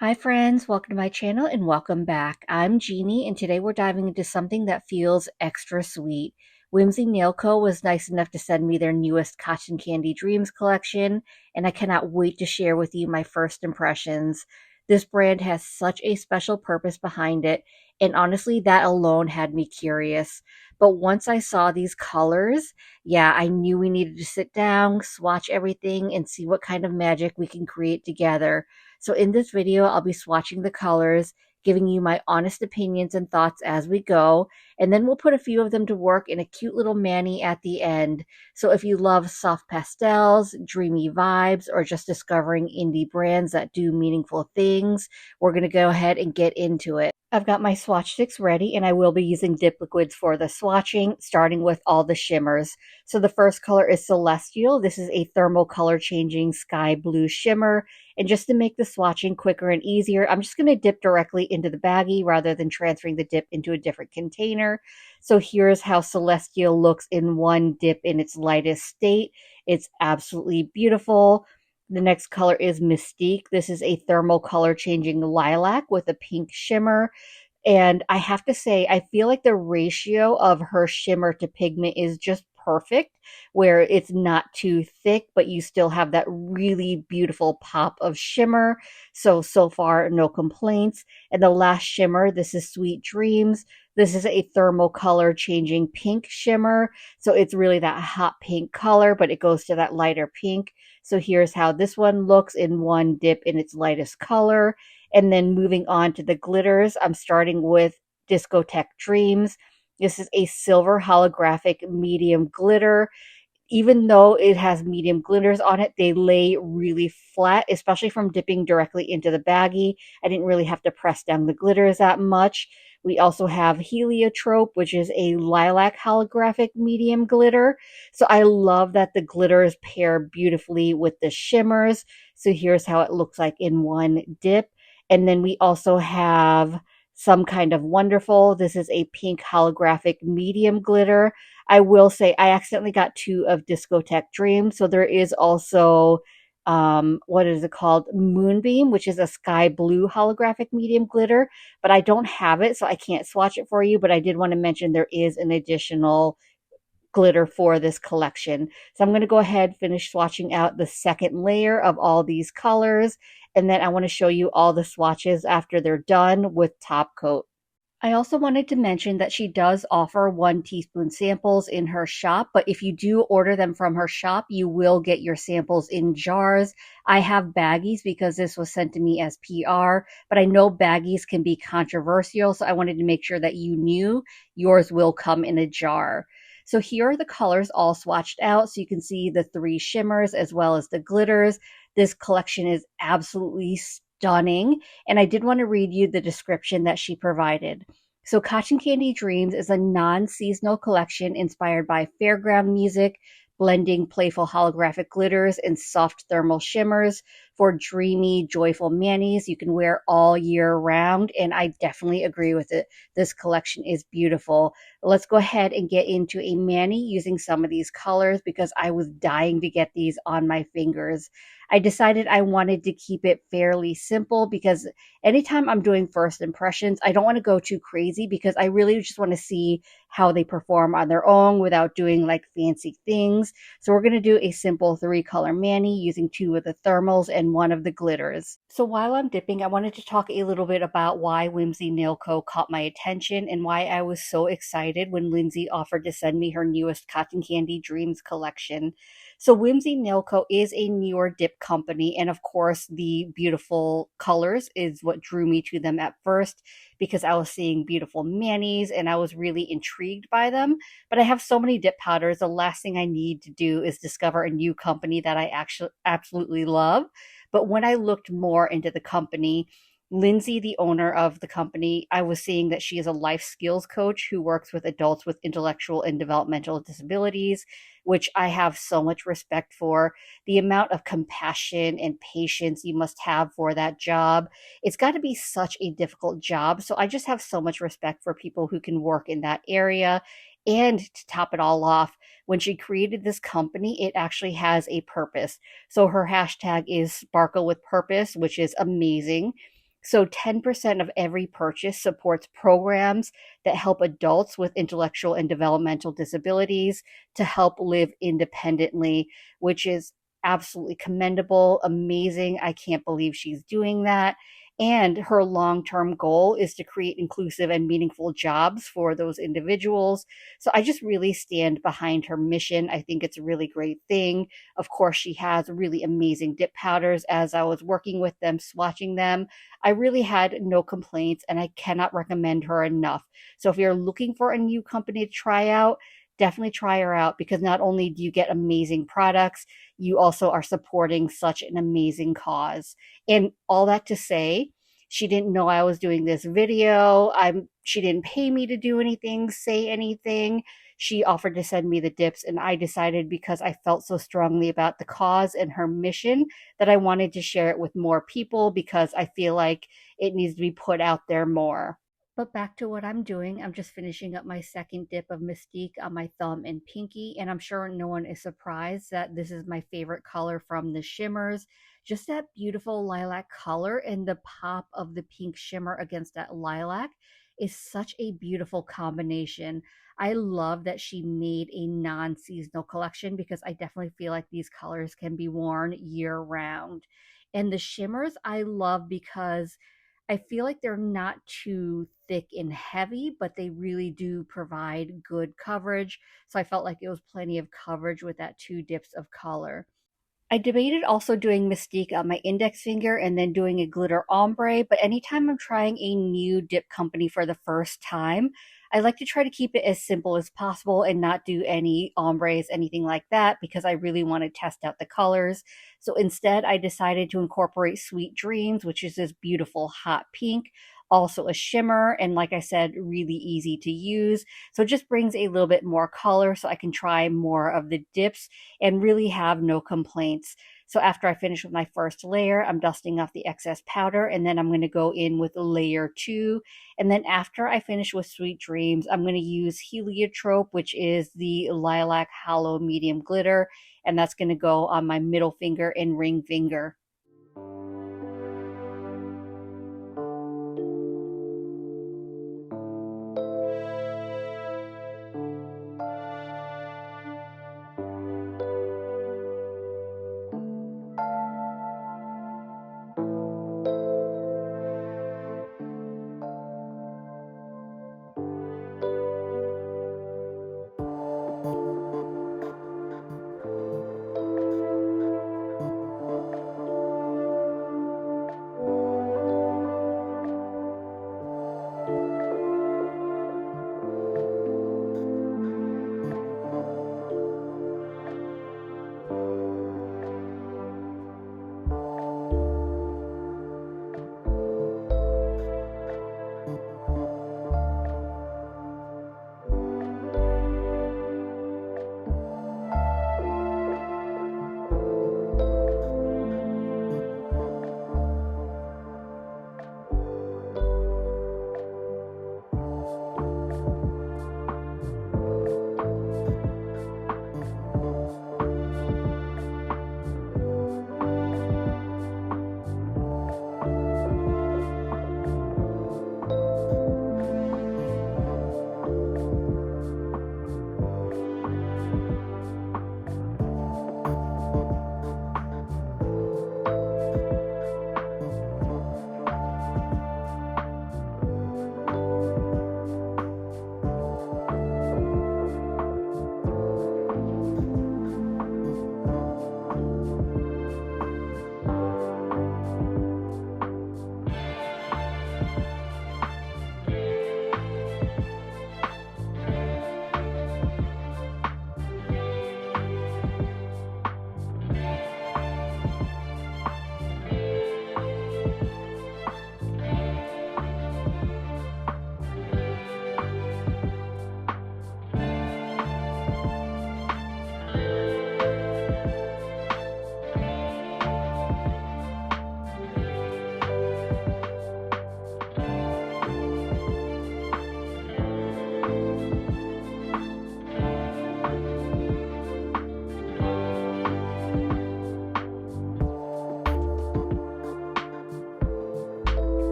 Hi friends, welcome to my channel and welcome back. I'm Jeannie and today we're diving into something that feels extra sweet. Whimsy Nail Co was nice enough to send me their newest Cotton Candy Dreams collection and I cannot wait to share with you my first impressions. This brand has such a special purpose behind it and honestly that alone had me curious. But once I saw these colors, yeah, I knew we needed to sit down, swatch everything and see what kind of magic we can create together. So in this video, I'll be swatching the colors, giving you my honest opinions and thoughts as we go, and then we'll put a few of them to work in a cute little mani at the end. So if you love soft pastels, dreamy vibes, or just discovering indie brands that do meaningful things, we're going to go ahead and get into it. I've got my swatch sticks ready and I will be using dip liquids for the swatching, starting with all the shimmers. So the first color is Celestial. This is a thermal color changing sky blue shimmer. And just to make the swatching quicker and easier, I'm just going to dip directly into the baggie rather than transferring the dip into a different container. So here's how Celestial looks in one dip in its lightest state. It's absolutely beautiful. The next color is Mystique. This is a thermal color changing lilac with a pink shimmer. And I have to say, I feel like the ratio of her shimmer to pigment is just perfect, where it's not too thick, but you still have that really beautiful pop of shimmer. So far, no complaints. And the last shimmer, this is Sweet Dreams. This is a thermal color changing pink shimmer. So it's really that hot pink color, but it goes to that lighter pink. So here's how this one looks in one dip in its lightest color. And then moving on to the glitters, I'm starting with Discotheque Dreams. This is a silver holographic medium glitter. Even though it has medium glitters on it, they lay really flat, especially from dipping directly into the baggie. I didn't really have to press down the glitters that much. We also have Heliotrope, which is a lilac holographic medium glitter. So I love that the glitters pair beautifully with the shimmers. So here's how it looks like in one dip. And then we also have Some Kind of Wonderful. This is a pink holographic medium glitter. I will say I accidentally got two of Discotheque Dream. So there is also, what is it called? Moonbeam, which is a sky blue holographic medium glitter, but I don't have it, so I can't swatch it for you. But I did want to mention there is an additional glitter for this collection. So I'm going to go ahead, finish swatching out the second layer of all these colors. And then I want to show you all the swatches after they're done with top coat. I also wanted to mention that she does offer 1 teaspoon samples in her shop, but if you do order them from her shop, you will get your samples in jars. I have baggies because this was sent to me as PR, but I know baggies can be controversial, so I wanted to make sure that you knew yours will come in a jar. So here are the colors all swatched out, so you can see the three shimmers as well as the glitters. This collection is absolutely stunning. And I did want to read you the description that she provided. So, Cotton Candy Dreams is a non seasonal collection inspired by fairground music, blending playful holographic glitters and soft thermal shimmers for dreamy, joyful manis you can wear all year round. And I definitely agree with it. This collection is beautiful. Let's go ahead and get into a mani using some of these colors because I was dying to get these on my fingers. I decided I wanted to keep it fairly simple because anytime I'm doing first impressions, I don't want to go too crazy because I really just want to see how they perform on their own without doing like fancy things. So we're going to do a simple 3-color mani using 2 of the thermals and 1 of the glitters. So while I'm dipping, I wanted to talk a little bit about why Whimsy Nail Co caught my attention and why I was so excited when Lindsay offered to send me her newest Cotton Candy Dreams collection. So Whimsy Nail Co is a newer dip company, and of course, the beautiful colors is what drew me to them at first because I was seeing beautiful manis and I was really intrigued by them. But I have so many dip powders. The last thing I need to do is discover a new company that I actually absolutely love. But when I looked more into the company, Lindsay, the owner of the company, I was seeing that she is a life skills coach who works with adults with intellectual and developmental disabilities, which I have so much respect for. The amount of compassion and patience you must have for that job. It's got to be such a difficult job. So I just have so much respect for people who can work in that area. And to top it all off, when she created this company, it actually has a purpose. So her hashtag is Sparkle with Purpose, which is amazing. So 10% of every purchase supports programs that help adults with intellectual and developmental disabilities to help live independently, which is absolutely commendable, amazing. I can't believe she's doing that. And her long term goal is to create inclusive and meaningful jobs for those individuals. So I just really stand behind her mission. I think it's a really great thing. Of course, she has really amazing dip powders. As I was working with them, swatching them, I really had no complaints, and I cannot recommend her enough. So if you're looking for a new company to try out, definitely try her out, because not only do you get amazing products, you also are supporting such an amazing cause. And all that to say, she didn't know I was doing this video. She didn't pay me to do anything, say anything. She offered to send me the dips, and I decided, because I felt so strongly about the cause and her mission, that I wanted to share it with more people, because I feel like it needs to be put out there more. But back to what I'm doing, I'm just finishing up my second dip of Mystique on my thumb and pinky, and I'm sure no one is surprised that this is my favorite color from the shimmers. Just that beautiful lilac color and the pop of the pink shimmer against that lilac is such a beautiful combination. I love that she made a non-seasonal collection, because I definitely feel like these colors can be worn year round. And the shimmers I love because I feel like they're not too thick and heavy, but they really do provide good coverage. So I felt like it was plenty of coverage with that two dips of color. I debated also doing Mystique on my index finger and then doing a glitter ombre, but anytime I'm trying a new dip company for the first time, I like to try to keep it as simple as possible and not do any ombres, anything like that, because I really want to test out the colors. So instead, I decided to incorporate Sweet Dreams, which is this beautiful hot pink, also a shimmer, and like I said, really easy to use. So it just brings a little bit more color so I can try more of the dips and really have no complaints. So after I finish with my first layer, I'm dusting off the excess powder, and then I'm going to go in with layer two. And then after I finish with Sweet Dreams, I'm going to use Heliotrope, which is the lilac hollow medium glitter, and that's going to go on my middle finger and ring finger.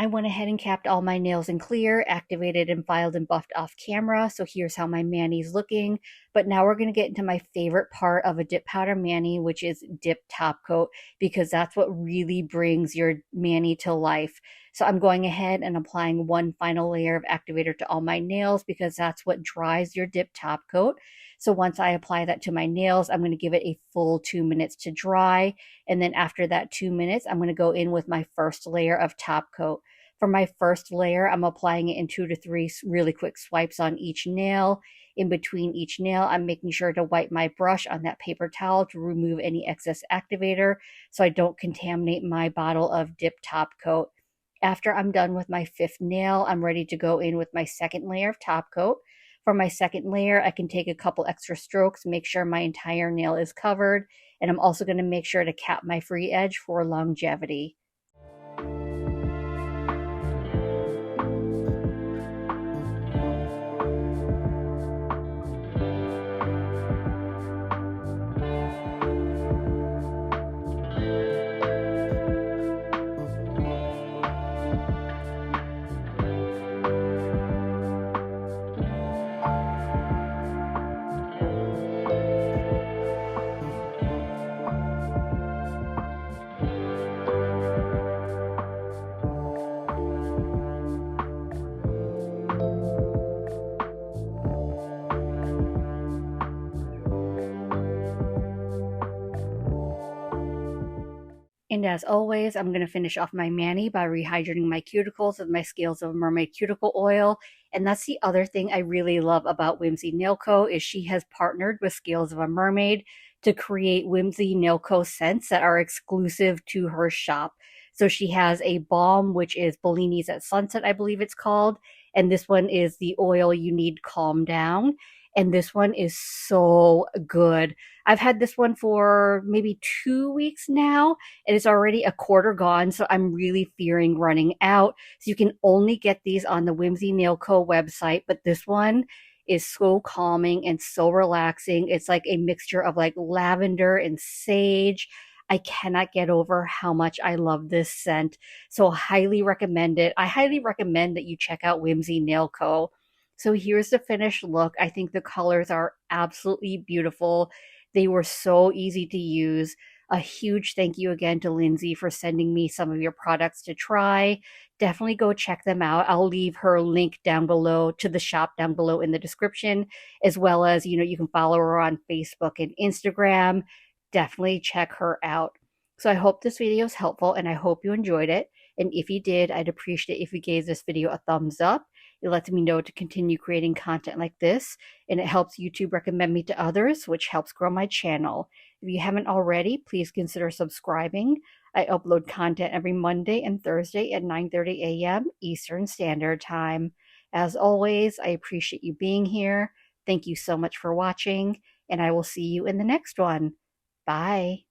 I went ahead and capped all my nails in clear, activated and filed and buffed off camera. So here's how my mani's looking. But now we're going to get into my favorite part of a dip powder mani, which is dip top coat, because that's what really brings your mani to life. So I'm going ahead and applying one final layer of activator to all my nails because that's what dries your dip top coat. So once I apply that to my nails, I'm going to give it a full 2 minutes to dry. And then after that 2 minutes, I'm going to go in with my first layer of top coat. For my first layer, I'm applying it in 2 to 3 really quick swipes on each nail. In between each nail, I'm making sure to wipe my brush on that paper towel to remove any excess activator so I don't contaminate my bottle of dip top coat. After I'm done with my fifth nail, I'm ready to go in with my second layer of top coat. For my second layer, I can take a couple extra strokes, make sure my entire nail is covered, and I'm also going to make sure to cap my free edge for longevity. And as always, I'm going to finish off my mani by rehydrating my cuticles with my Scales of a Mermaid cuticle oil. And that's the other thing I really love about Whimsy Nail Co. is she has partnered with Scales of a Mermaid to create Whimsy Nail Co. scents that are exclusive to her shop. So she has a balm, which is Bellini's at Sunset, I believe it's called. And this one is the oil you need calm down. And this one is so good. I've had this one for maybe 2 weeks now and it's already a quarter gone, so I'm really fearing running out. So you can only get these on the Whimsy Nail Co. website, but this one is so calming and so relaxing. It's like a mixture of like lavender and sage. I cannot get over how much I love this scent. So highly recommend it. I highly recommend that you check out Whimsy Nail Co. So here's the finished look. I think the colors are absolutely beautiful. They were so easy to use. A huge thank you again to Lindsay for sending me some of your products to try. Definitely go check them out. I'll leave her link down below to the shop down below in the description, as well as, you can follow her on Facebook and Instagram. Definitely check her out. So I hope this video is helpful and I hope you enjoyed it. And if you did, I'd appreciate if you gave this video a thumbs up. It lets me know to continue creating content like this, and it helps YouTube recommend me to others, which helps grow my channel. If you haven't already, please consider subscribing. I upload content every Monday and Thursday at 9:30 a.m. Eastern Standard Time. As always, I appreciate you being here. Thank you so much for watching, and I will see you in the next one. Bye.